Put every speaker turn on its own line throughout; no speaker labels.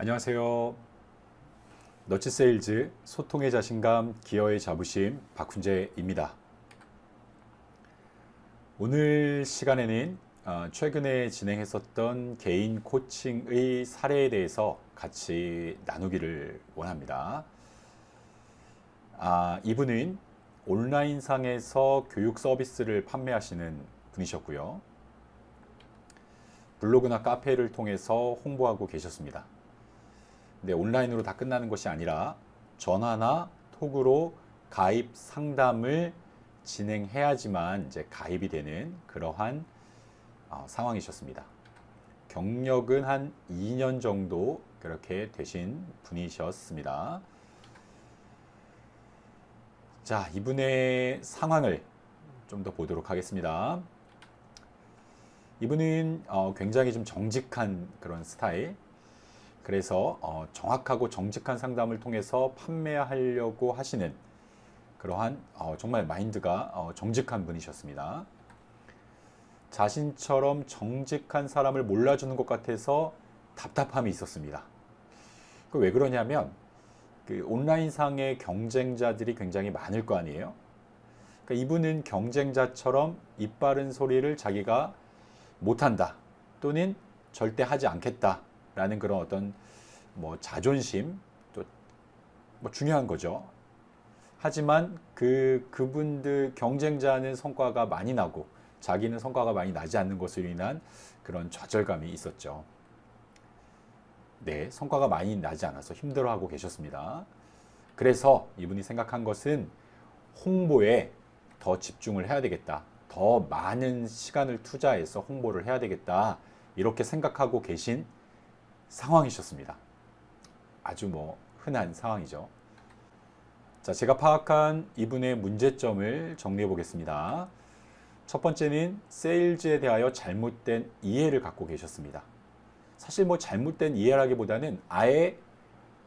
안녕하세요. 너치 세일즈 소통의 자신감, 기여의 자부심 박훈재입니다. 오늘 시간에는 최근에 진행했었던 개인 코칭의 사례에 대해서 같이 나누기를 원합니다. 이분은 온라인상에서 교육 서비스를 판매하시는 분이셨고요. 블로그나 카페를 통해서 홍보하고 계셨습니다. 근데 온라인으로 다 끝나는 것이 아니라 전화나 톡으로 가입 상담을 진행해야지만 이제 가입이 되는 그러한 상황이셨습니다. 경력은 한 2년 정도 그렇게 되신 분이셨습니다. 자, 이분의 상황을 좀 더 보도록 하겠습니다. 이분은 굉장히 좀 정직한 그런 스타일. 그래서 정확하고 정직한 상담을 통해서 판매하려고 하시는 그러한 정말 마인드가 정직한 분이셨습니다. 자신처럼 정직한 사람을 몰라주는 것 같아서 답답함이 있었습니다. 왜 그러냐면 그 온라인상의 경쟁자들이 굉장히 많을 거 아니에요. 그러니까 이분은 경쟁자처럼 입 바른 소리를 자기가 못한다 또는 절대 하지 않겠다 라는 그런 어떤 자존심 또 중요한 거죠. 하지만 그분들 경쟁자는 성과가 많이 나고 자기는 성과가 많이 나지 않는 것으로 인한 그런 좌절감이 있었죠. 네, 성과가 많이 나지 않아서 힘들어하고 계셨습니다. 그래서 이분이 생각한 것은 홍보에 더 집중을 해야 되겠다. 더 많은 시간을 투자해서 홍보를 해야 되겠다. 이렇게 생각하고 계신 상황이셨습니다. 아주 흔한 상황이죠. 자, 제가 파악한 이분의 문제점을 정리해 보겠습니다. 첫 번째는 세일즈에 대하여 잘못된 이해를 갖고 계셨습니다. 사실 잘못된 이해라기보다는 아예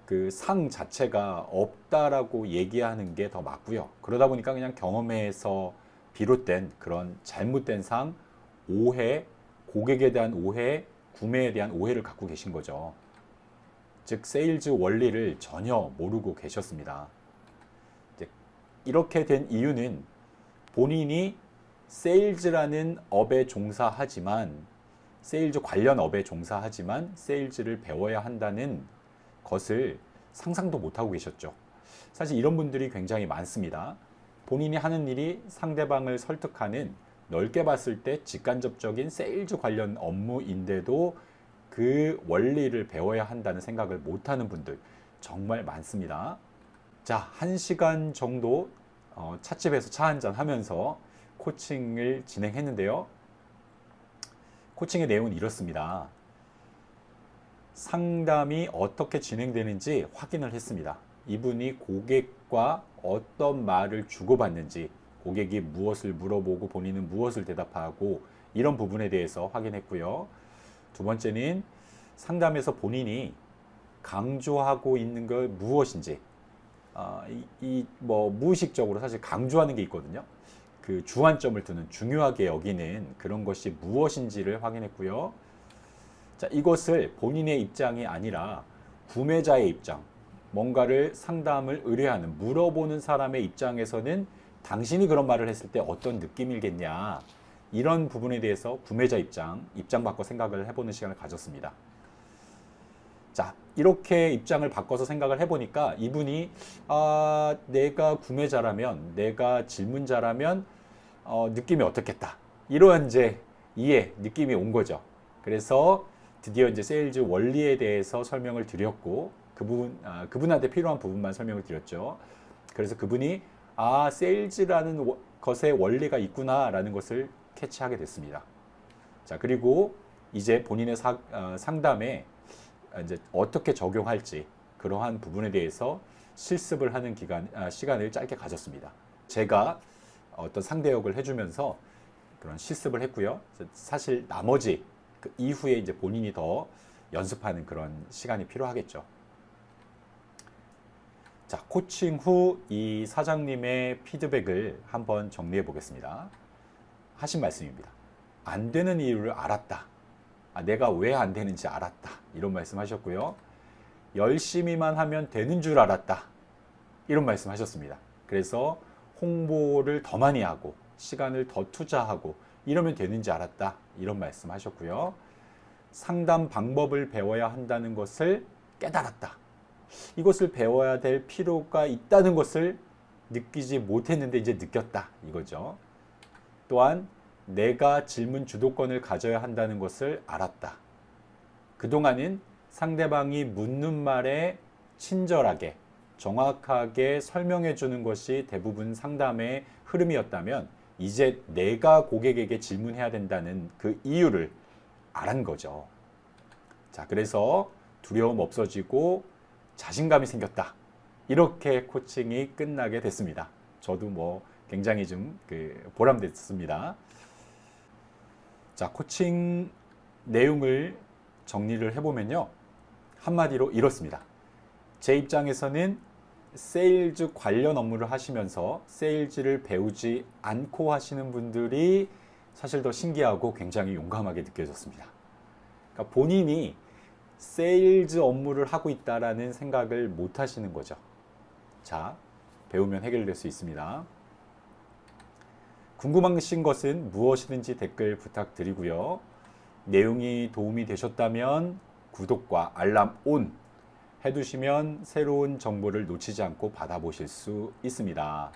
그 상 자체가 없다라고 얘기하는 게 더 맞고요. 그러다 보니까 그냥 경험에서 비롯된 그런 잘못된 상, 오해, 고객에 대한 오해, 구매에 대한 오해를 갖고 계신 거죠. 즉 세일즈 원리를 전혀 모르고 계셨습니다. 이렇게 된 이유는 본인이 세일즈라는 업에 종사하지만 세일즈 관련 업에 종사하지만 세일즈를 배워야 한다는 것을 상상도 못하고 계셨죠. 사실 이런 분들이 굉장히 많습니다. 본인이 하는 일이 상대방을 설득하는 넓게 봤을 때 직간접적인 세일즈 관련 업무인데도 그 원리를 배워야 한다는 생각을 못하는 분들 정말 많습니다. 자, 1시간 정도 찻집에서 차 한잔 하면서 코칭을 진행했는데요. 코칭의 내용은 이렇습니다. 상담이 어떻게 진행되는지 확인을 했습니다. 이분이 고객과 어떤 말을 주고받는지, 고객이 무엇을 물어보고 본인은 무엇을 대답하고 이런 부분에 대해서 확인했고요. 두 번째는 상담에서 본인이 강조하고 있는 것 무엇인지, 무의식적으로 사실 강조하는 게 있거든요. 그 주안점을 두는 중요하게 여기는 그런 것이 무엇인지를 확인했고요. 자, 이것을 본인의 입장이 아니라 구매자의 입장, 뭔가를 상담을 의뢰하는 물어보는 사람의 입장에서는 당신이 그런 말을 했을 때 어떤 느낌이겠냐, 이런 부분에 대해서 구매자 입장 바꿔 생각을 해보는 시간을 가졌습니다. 자, 이렇게 입장을 바꿔서 생각을 해보니까 이분이 내가 구매자라면, 내가 질문자라면 느낌이 어떻겠다, 이러한 이제 느낌이 온 거죠. 그래서 드디어 이제 세일즈 원리에 대해서 설명을 드렸고 그분한테 필요한 부분만 설명을 드렸죠. 그래서 그분이 세일즈라는 것의 원리가 있구나라는 것을 캐치하게 됐습니다. 자, 그리고 이제 본인의 상담에 이제 어떻게 적용할지 그러한 부분에 대해서 실습을 하는 시간을 짧게 가졌습니다. 제가 어떤 상대역을 해주면서 그런 실습을 했고요. 사실 나머지 그 이후에 이제 본인이 더 연습하는 그런 시간이 필요하겠죠. 자, 코칭 후 이 사장님의 피드백을 한번 정리해 보겠습니다. 하신 말씀입니다. 안 되는 이유를 알았다. 내가 왜 안 되는지 알았다. 이런 말씀 하셨고요. 열심히만 하면 되는 줄 알았다. 이런 말씀 하셨습니다. 그래서 홍보를 더 많이 하고 시간을 더 투자하고 이러면 되는지 알았다. 이런 말씀 하셨고요. 상담 방법을 배워야 한다는 것을 깨달았다. 이것을 배워야 될 필요가 있다는 것을 느끼지 못했는데 이제 느꼈다. 이거죠. 또한 내가 질문 주도권을 가져야 한다는 것을 알았다. 그동안은 상대방이 묻는 말에 친절하게 정확하게 설명해 주는 것이 대부분 상담의 흐름이었다면 이제 내가 고객에게 질문해야 된다는 그 이유를 알은 거죠. 자, 그래서 두려움 없어지고 자신감이 생겼다. 이렇게 코칭이 끝나게 됐습니다. 저도 뭐 굉장히 좀 보람됐습니다. 자, 코칭 내용을 정리를 해보면요. 한마디로 이렇습니다. 제 입장에서는 세일즈 관련 업무를 하시면서 세일즈를 배우지 않고 하시는 분들이 사실 더 신기하고 굉장히 용감하게 느껴졌습니다. 그러니까 본인이 세일즈 업무를 하고 있다라는 생각을 못 하시는 거죠. 자, 배우면 해결될 수 있습니다. 궁금하신 것은 무엇이든지 댓글 부탁드리고요. 내용이 도움이 되셨다면 구독과 알람 온 해두시면 새로운 정보를 놓치지 않고 받아보실 수 있습니다.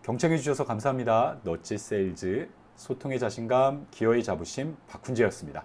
경청해 주셔서 감사합니다. 너치 세일즈, 소통의 자신감, 기여의 자부심, 박훈재였습니다.